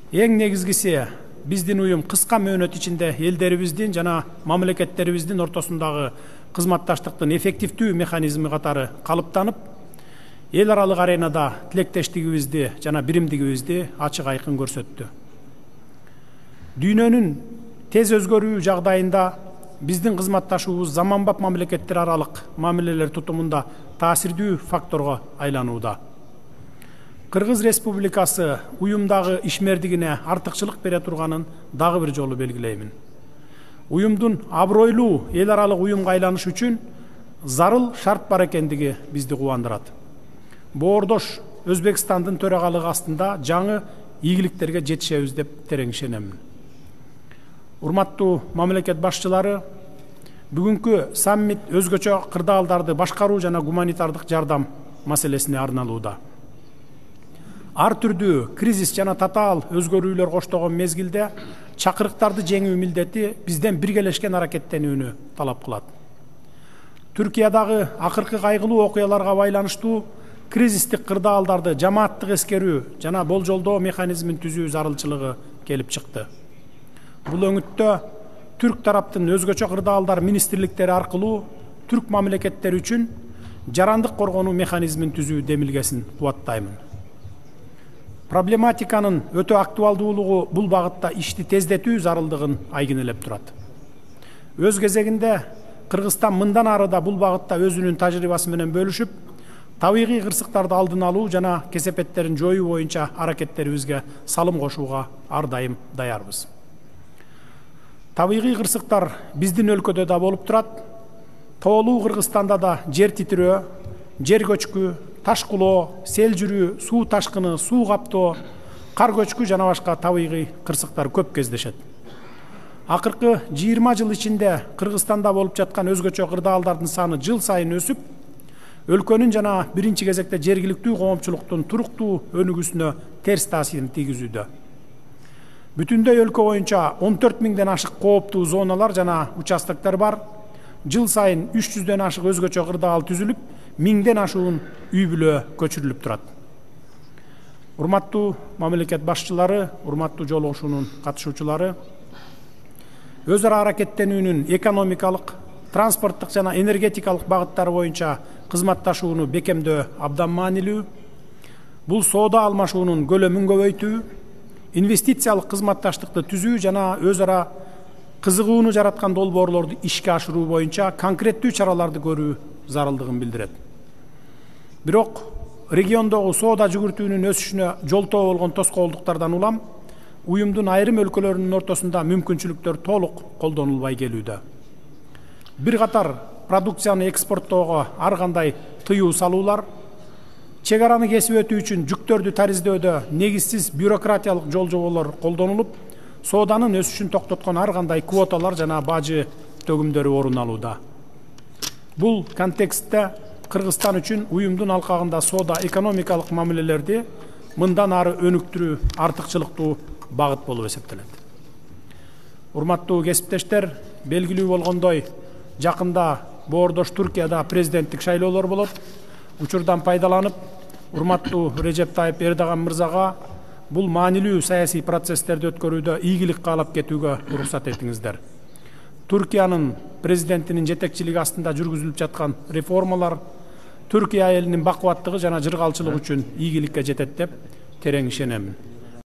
Эң негизгиси биздин уюм кыска мөөнөт ичинде элдерибиздин жана мамлекеттерибиздин ортосундагы кызматташтыктын эффективдүү механизми катары калыптанып, эл аралык аренада тилектештигибизди жана биримдигибизди ачык айкын көрсөттү. Дүйнөнүн тез өзгөрүү жагдайында биздин кызматташуубуз заманбап мамлекеттер аралык мамилелер тутумунда таасирдүү факторго айланууда. Кыргыз Республикасы уюмдагы ишмердигине артыкчылык бере турганын дагы бир жолу белгилеймин. Уюмдун абройлуу эл аралык уюмга айланыш үчүн зарыл шарт бар экендиги бизди кубандырат. Боордош Өзбекстандын төрагалыгы астында жаңы ийгиликтерге жетишебиз деп терең ишенемин. Урматтуу мамлекет башчылары, бүгүнкү саммит өзгөчө кырдаалдарды башкаруу жана гуманитардык жардам маселесине арналууда. Ар түрдүү кризис жана татаал өзгөрүүлөр коштогон мезгилде чакырыктарды жеңүү милдети бизден биргелешкен аракеттенүүнү талап кылат. Түркиядагы акыркы кайгылуу окуяларга байланыштуу кризистик кырдаалдарды жамааттык эскерүү жана болжолдоо механизмин түзүү зарылчылыгы келип чыкты. Бул өңүттө түрк тараптын өзгөчө кырдаалдар министрликтери аркылуу түрк мамлекеттери үчүн жарандык коргонуу механизмин түзүү демилгесин кубаттаймын. Проблематиканын өтө актуалдуулугу бул багытта ишти тездетүү зарылдыгын айгинелеп турат. Өз кезегинде Кыргызстан мындан ары да бул багытта өзүнүн тажрыйбасы менен бөлүшүп, табигый кырсыктарды алдын алуу жана кесепеттерин жоюу боюнча аракеттерибизге салым кошууга ар дайым даярбыз. Табигый кырсыктар биздин өлкөдө да болуп турат. Тоолуу Кыргызстанда да жер титирөө, жер көчкү, таш кулоо, сел жүрүү, суу ташкыны, суу каптоо, кар көчкү жана башка табигый кырсыктар көп кездешет. Акыркы 20 жыл ичинде Кыргызстанда болуп жаткан өзгөчө кырдаалдардын саны жыл сайын өсүп, өлкөнүн жана биринчи кезекте жергиликтүү коомчулуктун туруктуу өнүгүүсүнө терс таасирин тийгизүүдө. Бүтүндөй өлкө боюнча 14 миңден ашык кооптуу зоналар жана участоктор бар. Жыл сайын 300дөн ашык өзгөчө кырдаал түзүлүп, 1000ден ашуун үй бүлө көчүрүлүп турат. Урматтуу мамлекет башчылары, урматтуу жолугушуунун катышуучулары, өз ара аракеттенүүнүн экономикалык, транспорттук жана энергетикалык багыттары боюнча кызматташууну бекемдөө абдан маанилүү. Бул соода алмашуунун көлөмүн көбөйтүү, инвестициялык кызматташтыкты түзүү жана өз ара кызыгууну жараткан долбоорлорду ишке ашыруу боюнча конкреттүү чараларды көрүү зарылдыгын билдирет. Бирок региондогу соода жүгүртүүнүн өсүшүнө жолтоо болгон тоскоолдуктардан улам уюмдун айрым өлкөлөрүнүн ортосунда мүмкүнчүлүктөр толук колдонулбай келүүдө. Бир катар продукцияны экспорттоого ар кандай тыюу салуулар, чек араны кесип өтүү үчүн жүктөрдү тариздөдө негизсиз бюрократиялык жол жоболор колдонулуп, сооданын өсүшүн токтоткон ар кандай квоталар жана бажы төгүмдөрү орун алууда. Бул контекстте Кыргызстан үчүн уюмдун алкагында соода экономикалык мамилелерди мындан ары өнүктүрүү артыкчылыктуу багыт болуп эсептелет. Урматтуу кесиптештер, белгилүү болгондой, жакында Боордош Түркияда президенттик шайлоолор болот. Учурдан пайдаланып, урматтуу Режеп Тайып Эрдоган мырзага бул маанилүү саясий процесстерди өткөрүүдө ийгилик каалап кетүүгө уруксат этиңиздер. Түркиянын президентинин жетекчилиги астында жүргүзүлүп жаткан реформалар Түркия элинин бакубаттыгы жана жыргалчылыгы үчүн ийгиликке жетет деп терең ишенемин.